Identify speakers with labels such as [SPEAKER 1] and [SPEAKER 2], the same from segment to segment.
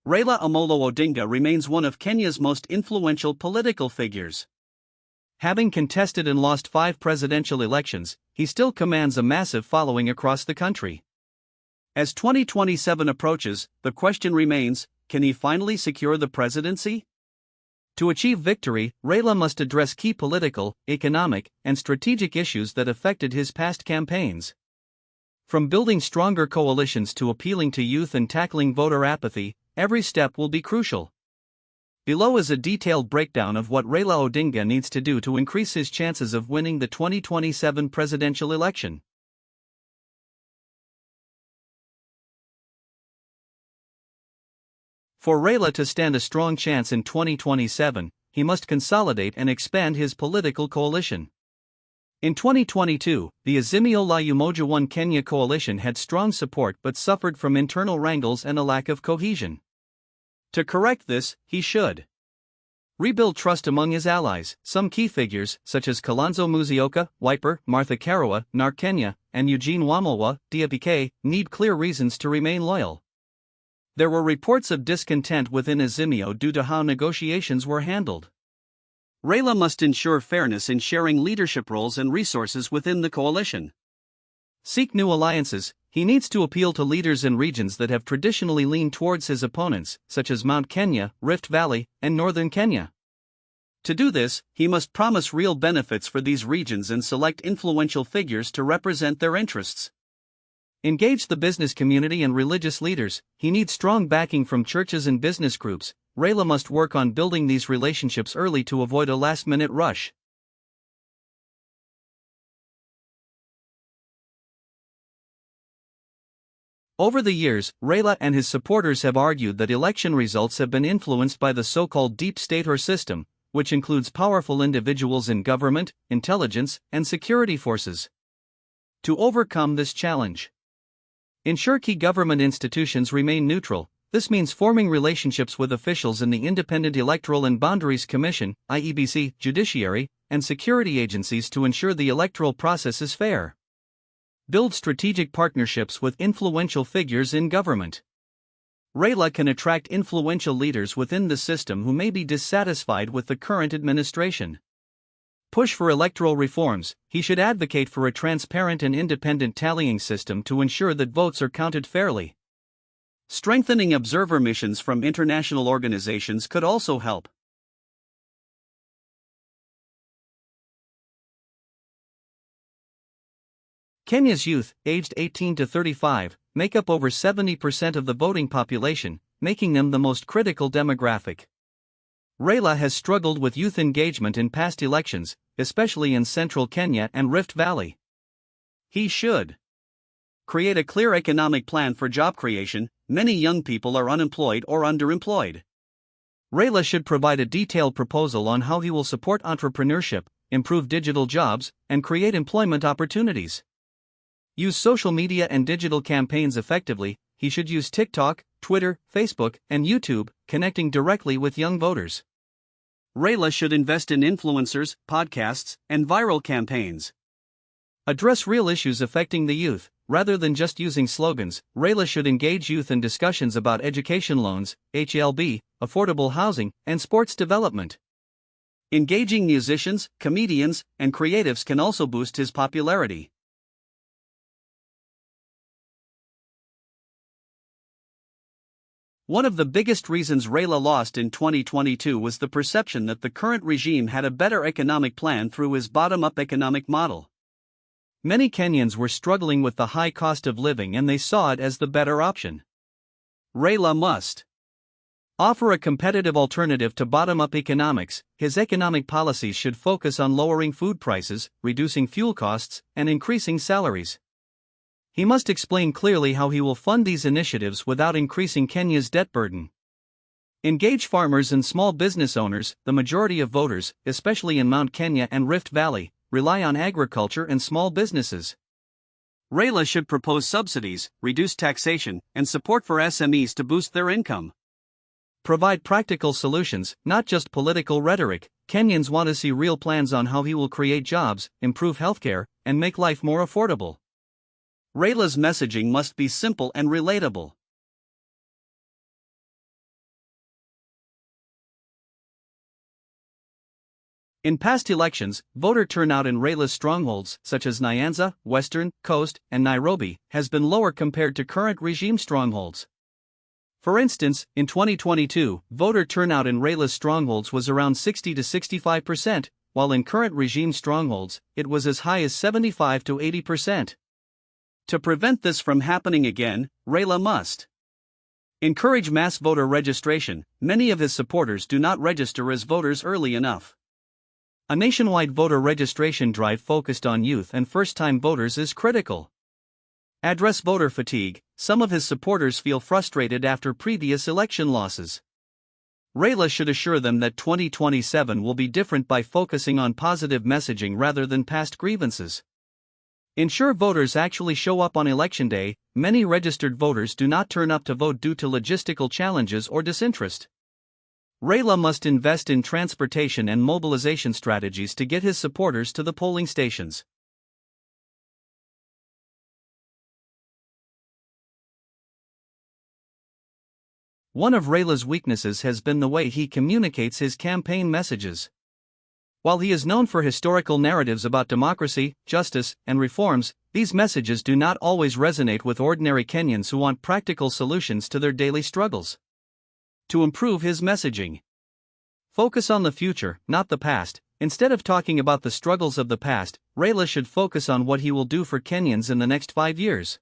[SPEAKER 1] Raila Odinga remains one of Kenya's most influential political figures. Having contested and lost 5 presidential elections, he still commands a massive following across the country. As 2027 approaches, the question remains, can he finally secure the presidency? To achieve victory, Raila must address key political, economic, and strategic issues that affected his past campaigns. From building stronger coalitions to appealing to youth and tackling voter apathy, every step will be crucial. Below is a detailed breakdown of what Raila Odinga needs to do to increase his chances of winning the 2027 presidential election. For Raila to stand a strong chance in 2027, he must consolidate and expand his political coalition. In 2022, the Azimio la Umoja One Kenya coalition had strong support but suffered from internal wrangles and a lack of cohesion. To correct this, he should rebuild trust among his allies. Some key figures, such as Kalonzo Musyoka, Wiper, Martha Karua, Narc Kenya, and Eugene Wamalwa, DAPK, need clear reasons to remain loyal. There were reports of discontent within Azimio due to how negotiations were handled. Raila must ensure fairness in sharing leadership roles and resources within the coalition. Seek new alliances. He needs to appeal to leaders in regions that have traditionally leaned towards his opponents, such as Mount Kenya, Rift Valley, and Northern Kenya. To do this, he must promise real benefits for these regions and select influential figures to represent their interests. Engage the business community and religious leaders. He needs strong backing from churches and business groups. Raila must work on building these relationships early to avoid a last-minute rush. Over the years, Raila and his supporters have argued that election results have been influenced by the so-called deep state or system, which includes powerful individuals in government, intelligence, and security forces. To overcome this challenge, ensure key government institutions remain neutral. This means forming relationships with officials in the Independent Electoral and Boundaries Commission, IEBC, judiciary, and security agencies to ensure the electoral process is fair. Build strategic partnerships with influential figures in government. Raila can attract influential leaders within the system who may be dissatisfied with the current administration. Push for electoral reforms. He should advocate for a transparent and independent tallying system to ensure that votes are counted fairly. Strengthening observer missions from international organizations could also help. Kenya's youth, aged 18 to 35, make up over 70% of the voting population, making them the most critical demographic. Raila has struggled with youth engagement in past elections, especially in central Kenya and Rift Valley. He should create a clear economic plan for job creation. Many young people are unemployed or underemployed. Raila should provide a detailed proposal on how he will support entrepreneurship, improve digital jobs, and create employment opportunities. Use social media and digital campaigns effectively. He should use TikTok, Twitter, Facebook, and YouTube, connecting directly with young voters. Raila should invest in influencers, podcasts, and viral campaigns. Address real issues affecting the youth. Rather than just using slogans, Raila should engage youth in discussions about education loans, HLB, affordable housing, and sports development. Engaging musicians, comedians, and creatives can also boost his popularity. One of the biggest reasons Raila lost in 2022 was the perception that the current regime had a better economic plan through his bottom-up economic model. Many Kenyans were struggling with the high cost of living and they saw it as the better option. Raila must offer a competitive alternative to bottom-up economics. His economic policies should focus on lowering food prices, reducing fuel costs, and increasing salaries. He must explain clearly how he will fund these initiatives without increasing Kenya's debt burden. Engage farmers and small business owners. The majority of voters, especially in Mount Kenya and Rift Valley, rely on agriculture and small businesses. Raila should propose subsidies, reduce taxation, and support for SMEs to boost their income. Provide practical solutions, not just political rhetoric. Kenyans want to see real plans on how he will create jobs, improve healthcare, and make life more affordable. Raila's messaging must be simple and relatable. In past elections, voter turnout in Raila's strongholds, such as Nyanza, Western, Coast, and Nairobi, has been lower compared to current regime strongholds. For instance, in 2022, voter turnout in Raila's strongholds was around 60 to 65%, while in current regime strongholds, it was as high as 75 to 80%. To prevent this from happening again, Raila must encourage mass voter registration. Many of his supporters do not register as voters early enough. A nationwide voter registration drive focused on youth and first-time voters is critical. Address voter fatigue. Some of his supporters feel frustrated after previous election losses. Raila should assure them that 2027 will be different by focusing on positive messaging rather than past grievances. Ensure voters actually show up on election day. Many registered voters do not turn up to vote due to logistical challenges or disinterest. Raila must invest in transportation and mobilization strategies to get his supporters to the polling stations. One of Raila's weaknesses has been the way he communicates his campaign messages. While he is known for historical narratives about democracy, justice, and reforms, these messages do not always resonate with ordinary Kenyans who want practical solutions to their daily struggles. To improve his messaging, focus on the future, not the past. Instead of talking about the struggles of the past, Raila should focus on what he will do for Kenyans in the next 5 years.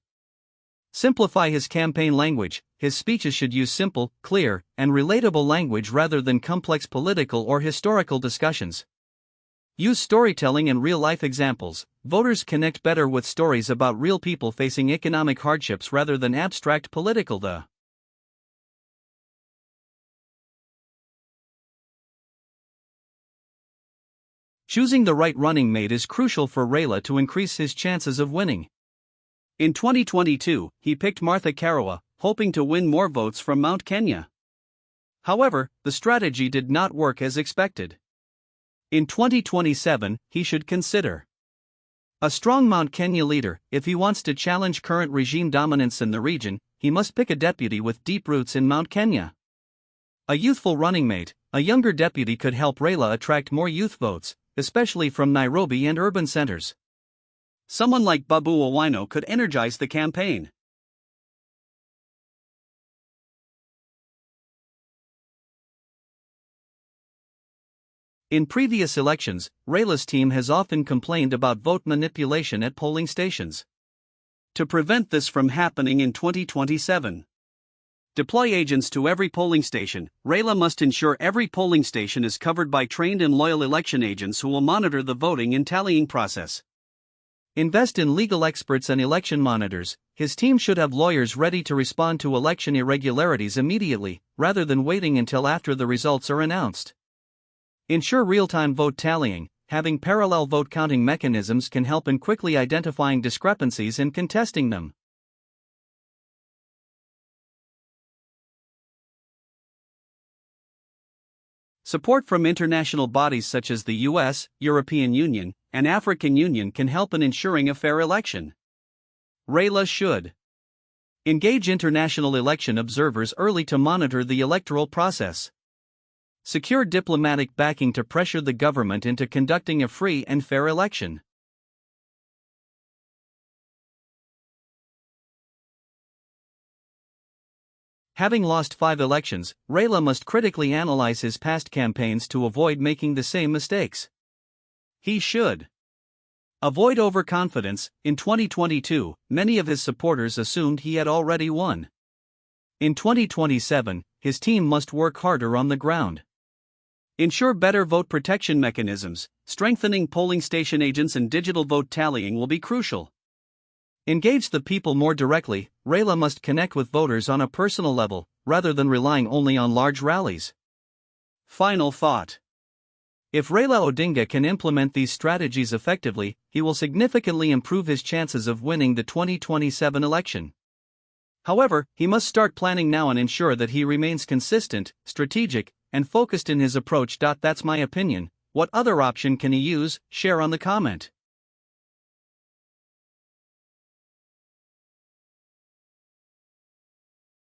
[SPEAKER 1] Simplify his campaign language. His speeches should use simple, clear, and relatable language rather than complex political or historical discussions. Use storytelling and real-life examples. Voters connect better with stories about real people facing economic hardships rather than abstract political the. Choosing the right running mate is crucial for Raila to increase his chances of winning. In 2022, he picked Martha Karua, hoping to win more votes from Mount Kenya. However, the strategy did not work as expected. In 2027, he should consider a strong Mount Kenya leader. If he wants to challenge current regime dominance in the region, he must pick a deputy with deep roots in Mount Kenya. A youthful running mate. A younger deputy could help Raila attract more youth votes, especially from Nairobi and urban centers. Someone like Babu Owino could energize the campaign. In previous elections, Raila's team has often complained about vote manipulation at polling stations. To prevent this from happening in 2027, deploy agents to every polling station. Raila must ensure every polling station is covered by trained and loyal election agents who will monitor the voting and tallying process. Invest in legal experts and election monitors. His team should have lawyers ready to respond to election irregularities immediately, rather than waiting until after the results are announced. Ensure real-time vote tallying. Having parallel vote counting mechanisms can help in quickly identifying discrepancies and contesting them. Support from international bodies such as the US, European Union, and African Union can help in ensuring a fair election. Raila should engage international election observers early to monitor the electoral process. Secure diplomatic backing to pressure the government into conducting a free and fair election. Having lost 5 elections, Raila must critically analyze his past campaigns to avoid making the same mistakes. He should avoid overconfidence. In 2022, many of his supporters assumed he had already won. In 2027, his team must work harder on the ground. Ensure better vote protection mechanisms. Strengthening polling station agents and digital vote tallying will be crucial. Engage the people more directly. Raila must connect with voters on a personal level, rather than relying only on large rallies. Final thought. If Raila Odinga can implement these strategies effectively, he will significantly improve his chances of winning the 2027 election. However, he must start planning now and ensure that he remains consistent, strategic, and focused in his approach. That's my opinion. What other option can he use? Share on the comment.